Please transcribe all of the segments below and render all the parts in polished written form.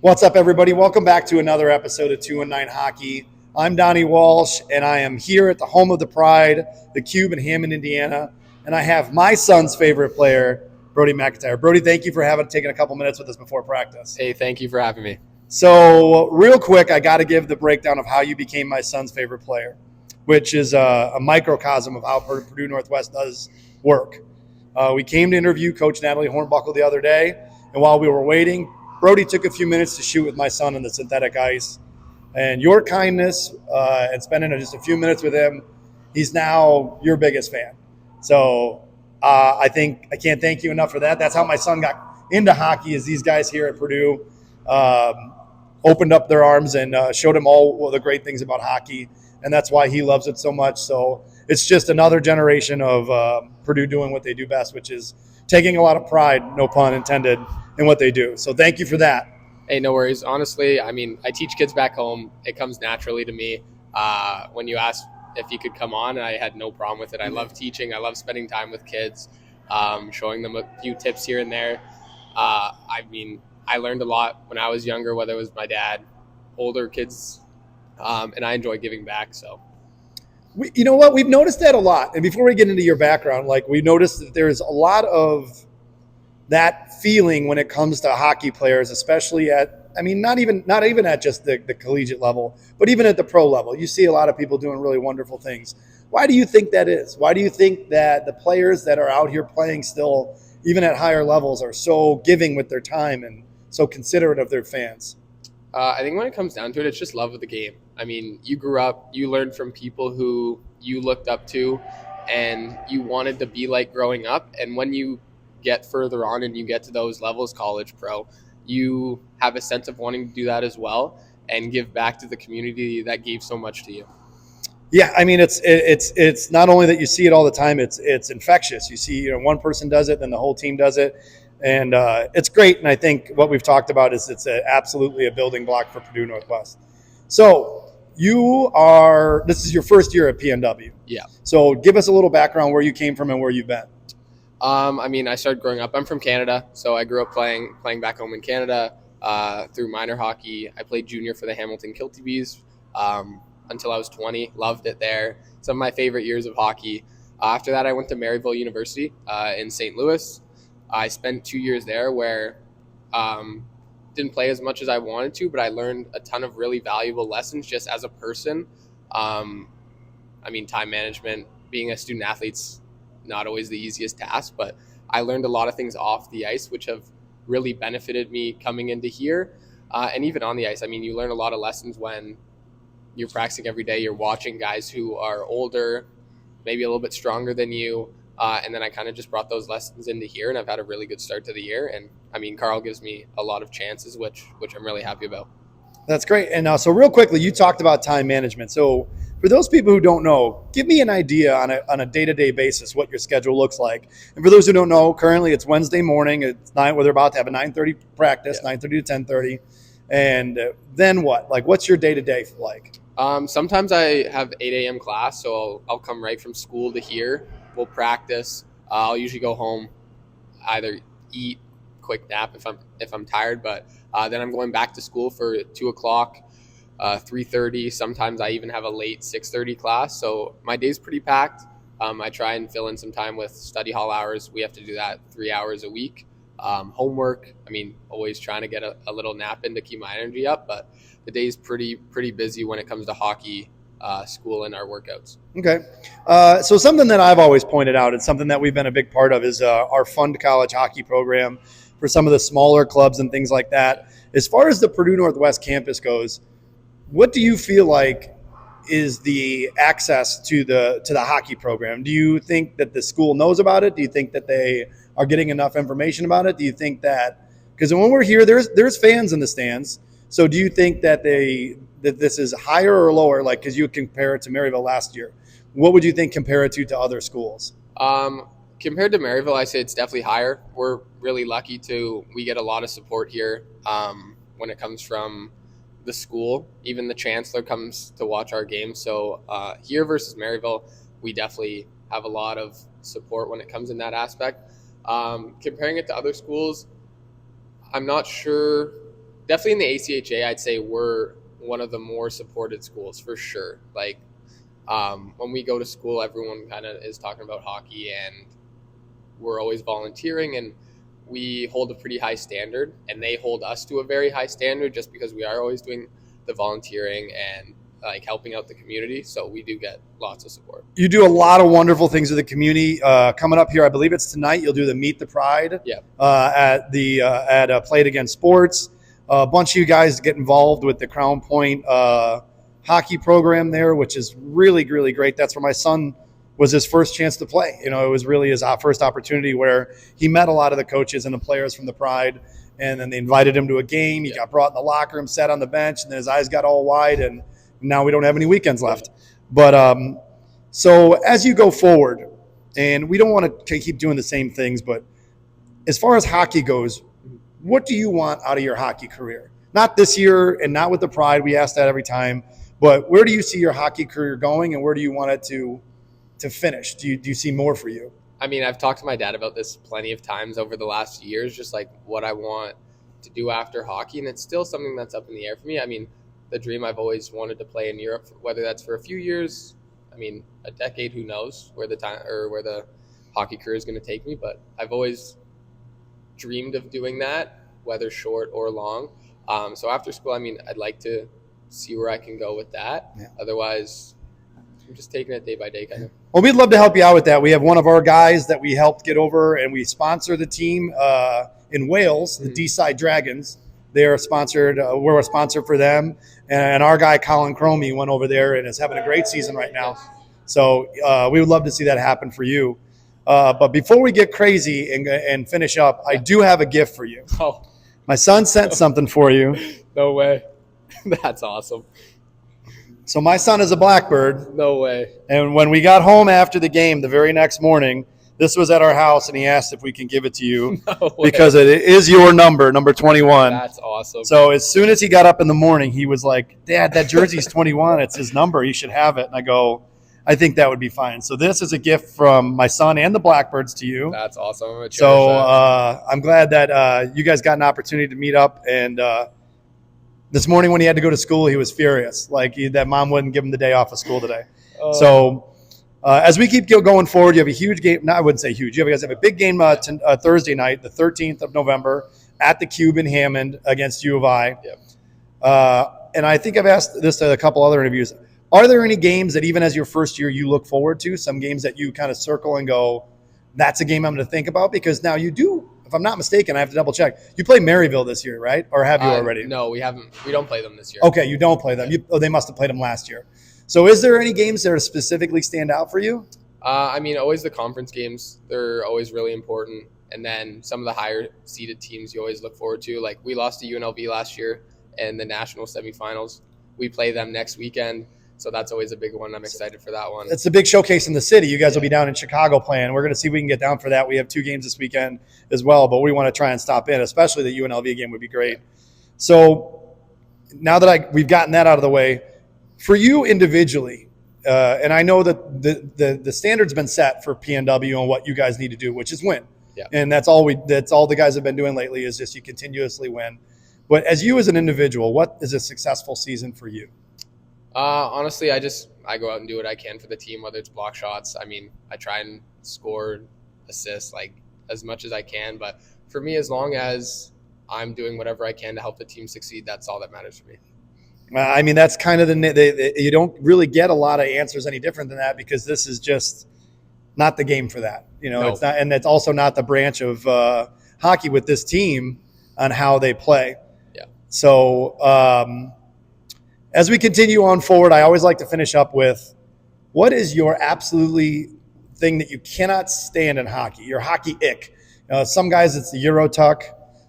What's up, everybody? Welcome back to another episode of 2 and 9 Hockey. I'm Donnie Walsh, and I am here at the home of the Pride, the Cube in Hammond, Indiana, and I have my son's favorite player, Brody McIntyre. Brody, thank you for taking a couple minutes with us before practice. Hey, thank you for having me. So, real quick, I got to give the breakdown of how you became my son's favorite player, which is a microcosm of how Purdue Northwest does work. We came to interview Coach Natalie Hornbuckle the other day, and while we were waiting, Brody took a few minutes to shoot with my son on the synthetic ice. And your kindness and spending just a few minutes with him, he's now your biggest fan. So I think I can't thank you enough for that. That's how my son got into hockey, is these guys here at Purdue opened up their arms and showed him all the great things about hockey. And that's why he loves it so much. So it's just another generation of Purdue doing what they do best, which is taking a lot of pride, no pun intended, in what they do. So thank you for that. Hey, no worries. Honestly, I teach kids back home. It comes naturally to me. When you asked if you could come on, I had no problem with it. I love teaching. I love spending time with kids, showing them a few tips here and there. I learned a lot when I was younger, whether it was my dad, older kids, and I enjoy giving back. So, you know what? We've noticed that a lot. And before we get into your background, we noticed that there's a lot of that feeling when it comes to hockey players, especially not even at just the collegiate level, but even at the pro level. You see a lot of people doing really wonderful things. Why do you think that is? Why do you think that the players that are out here playing still, even at higher levels, are so giving with their time and so considerate of their fans? I think when it comes down to it, it's just love of the game. You grew up, you learned from people who you looked up to and you wanted to be like growing up. And when you get further on and you get to those levels, college, pro, you have a sense of wanting to do that as well and give back to the community that gave so much to you. Yeah, it's not only that you see it all the time; it's infectious. You see, one person does it, then the whole team does it, and it's great. And I think what we've talked about is it's absolutely a building block for Purdue Northwest. So this is your first year at PNW. Yeah. So give us a little background where you came from and where you've been. I started growing up. I'm from Canada, so I grew up playing back home in Canada through minor hockey. I played junior for the Hamilton Kilty Bees until I was 20. Loved it there. Some of my favorite years of hockey. After that, I went to Maryville University in St. Louis. I spent 2 years there where didn't play as much as I wanted to, but I learned a ton of really valuable lessons just as a person. Time management, being a student athlete's not always the easiest task, but I learned a lot of things off the ice, which have really benefited me coming into here. And even on the ice, you learn a lot of lessons when you're practicing every day. You're watching guys who are older, maybe a little bit stronger than you. And then I kind of just brought those lessons into here, and I've had a really good start to the year. And Carl gives me a lot of chances, which I'm really happy about. That's great. And so real quickly, you talked about time management. So for those people who don't know, give me an idea on a day-to-day basis what your schedule looks like. And for those who don't know, currently it's Wednesday morning. It's where they're about to have a 9:30 practice, yeah. 9:30 to 10:30. And then what? What's your day-to-day like? Sometimes I have 8 a.m. class, so I'll come right from school to here. We'll practice. I'll usually go home, either eat, quick nap if I'm tired, but then I'm going back to school for 2 o'clock, 3:30. Sometimes I even have a late 6:30 class. So my day's pretty packed. I try and fill in some time with study hall hours. We have to do that 3 hours a week. Homework. Always trying to get a little nap in to keep my energy up, but the day's pretty busy when it comes to hockey, school, and our workouts. Okay. So something that I've always pointed out and something that we've been a big part of is our Fund College hockey program for some of the smaller clubs and things like that. As far as the Purdue Northwest campus goes, what do you feel like is the access to the hockey program? Do you think that the school knows about it? Do you think that they are getting enough information about it? Do you think that, because when we're here, there's fans in the stands. So do you think that this is higher or lower? Because you compare it to Maryville last year, what would you think compare it to other schools? Compared to Maryville, I say it's definitely higher. We're really lucky we get a lot of support here when it comes from the school. Even the chancellor comes to watch our games. So here versus Maryville, we definitely have a lot of support when it comes in that aspect. Comparing it to other schools, I'm not sure definitely in the ACHA, I'd say we're one of the more supported schools for sure. Like when we go to school, everyone kind of is talking about hockey, and we're always volunteering, and we hold a pretty high standard, and they hold us to a very high standard just because we are always doing the volunteering and like helping out the community. So we do get lots of support. You do a lot of wonderful things with the community. Coming up here, I believe it's tonight. You'll do the Meet the Pride at Play It Again Sports. A bunch of you guys get involved with the Crown Point hockey program there, which is really, really great. That's where my son was his first chance to play. It was really his first opportunity where he met a lot of the coaches and the players from the Pride, and then they invited him to a game. He got brought in the locker room, sat on the bench, and then his eyes got all wide, and now we don't have any weekends left. But so as you go forward, and we don't want to keep doing the same things, but as far as hockey goes, what do you want out of your hockey career? Not this year and not with the Pride. We ask that every time. But where do you see your hockey career going, and where do you want it to finish? Do you see more for you? I mean, I've talked to my dad about this plenty of times over the last few years, just like what I want to do after hockey. And it's still something that's up in the air for me. I mean, the dream I've always wanted to play in Europe, whether that's for a few years, I mean, a decade, who knows where the time or where the hockey career is going to take me. But I've always dreamed of doing that, whether short or long. So after school, I mean, I'd like to see where I can go with that. Yeah. Otherwise, I'm just taking it day by day kind of. Well, we'd love to help you out with that. We have one of our guys that we helped get over, and we sponsor the team in Wales, the D-Side Dragons. They are sponsored. We're a sponsor for them. And our guy, Colin Cromie, went over there and is having a great season right now. So we would love to see that happen for you. But before we get crazy and finish up, I do have a gift for you. Oh. My son sent something for you. No way. That's awesome. So my son is a Blackbird. No way. And when we got home after the game the very next morning, this was at our house, and he asked if we can give it to you because it is your number 21. That's awesome. So as soon as he got up in the morning, he was like, Dad, that jersey's 21. It's his number. He should have it. And I go, I think that would be fine. So this is a gift from my son and the Blackbirds to you. That's awesome. So I'm glad that you guys got an opportunity to meet up. And this morning when he had to go to school, he was furious. Like that mom wouldn't give him the day off of school today. So as we keep going forward, you have a huge game. No, I wouldn't say huge. You guys have a big game Thursday night, the 13th of November, at the Cube in Hammond against U of I. Yep. And I think I've asked this to a couple other interviews. Are there any games that even as your first year you look forward to, some games that you kind of circle and go, that's a game I'm going to think about? Because now you do, if I'm not mistaken, I have to double check. You play Maryville this year, right? Or have you already? No, we haven't. We don't play them this year. Okay, you don't play them. They must have played them last year. So is there any games that specifically stand out for you? I mean, always the conference games. They're always really important. And then some of the higher seeded teams you always look forward to. Like we lost to UNLV last year in the national semifinals. We play them next weekend. So that's always a big one. I'm excited for that one. It's a big showcase in the city. You guys will be down in Chicago playing. We're going to see if we can get down for that. We have 2 games this weekend as well, but we want to try and stop in, especially the UNLV game would be great. So now that we've gotten that out of the way, for you individually, and I know that the standard's been set for PNW and what you guys need to do, which is win. Yeah. And that's all the guys have been doing lately is just you continuously win. But as you as an individual, what is a successful season for you? Honestly, I go out and do what I can for the team, whether it's block shots. I mean, I try and score, assist, like as much as I can. But for me, as long as I'm doing whatever I can to help the team succeed, that's all that matters for me. I mean, that's kind of you don't really get a lot of answers any different than that because this is just not the game for that. No. It's not, and it's also not the branch of hockey with this team on how they play. Yeah. So, as we continue on forward, I always like to finish up with, what is your absolutely thing that you cannot stand in hockey, your hockey ick? Some guys it's the Euro tuck.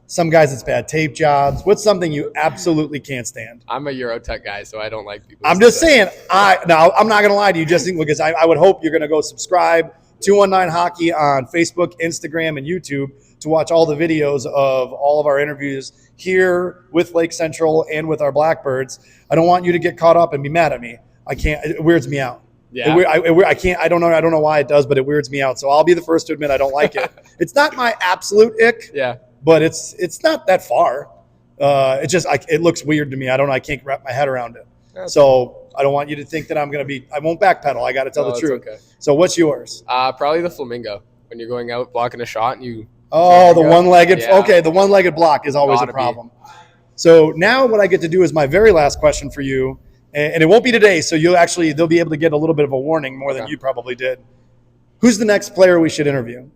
Some guys it's bad tape jobs. What's something you absolutely can't stand? I'm a Euro tuck guy, so I don't like people. I'm just saying, I'm not going to lie to you, just because I would hope you're going to go subscribe 219 Hockey on Facebook, Instagram, and YouTube to watch all the videos of all of our interviews here with Lake Central and with our Blackbirds. I don't want you to get caught up and be mad at me. I can't. It weirds me out. Yeah. I can't. I don't know why it does, but it weirds me out. So I'll be the first to admit I don't like it. It's not my absolute ick. Yeah. But it's not that far. it looks weird to me. I can't wrap my head around it. That's So I don't want you to think that I won't backpedal. I got to tell No, the it's truth. okay. So what's yours? Probably the flamingo. When you're going out blocking a shot and you. Oh, the one-legged. Yeah. Okay, the one-legged block is always a Gotta be. problem. So now what I get to do is my very last question for you, and it won't be today. So they'll be able to get a little bit of a warning more than Okay. you probably did. Who's the next player we should interview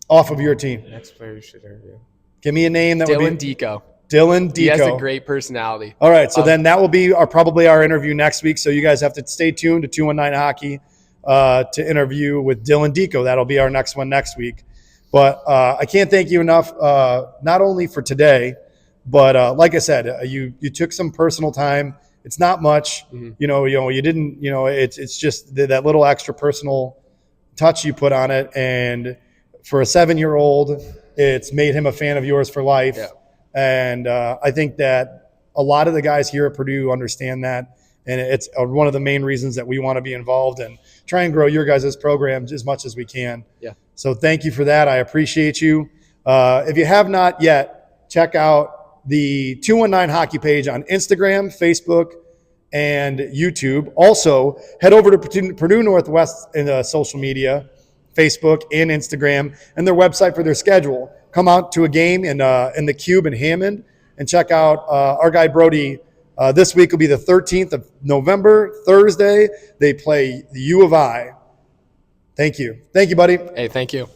off of your team? Next player you should interview. Give me a name that Dylan would be Deco. Dylan Deco. He has a great personality. All right, so then that will be probably our interview next week. So you guys have to stay tuned to 219 Hockey to interview with Dylan Deco. That'll be our next one next week. But I can't thank you enough, not only for today, but like I said, you took some personal time. It's not much, Mhm. you didn't, it's just that little extra personal touch you put on it. And for a 7-year-old, it's made him a fan of yours for life. Yeah. And I think that a lot of the guys here at Purdue understand that. And it's one of the main reasons that we want to be involved and try and grow your guys' programs as much as we can. Yeah. So thank you for that. I appreciate you. If you have not yet, check out the 219 Hockey page on Instagram, Facebook, and YouTube. Also, head over to Purdue Northwest in social media, Facebook and Instagram, and their website for their schedule. Come out to a game in the Cube in Hammond and check out our guy Brody. This week will be the 13th of November, Thursday. They play the U of I. Thank you. Thank you, buddy. Hey, thank you.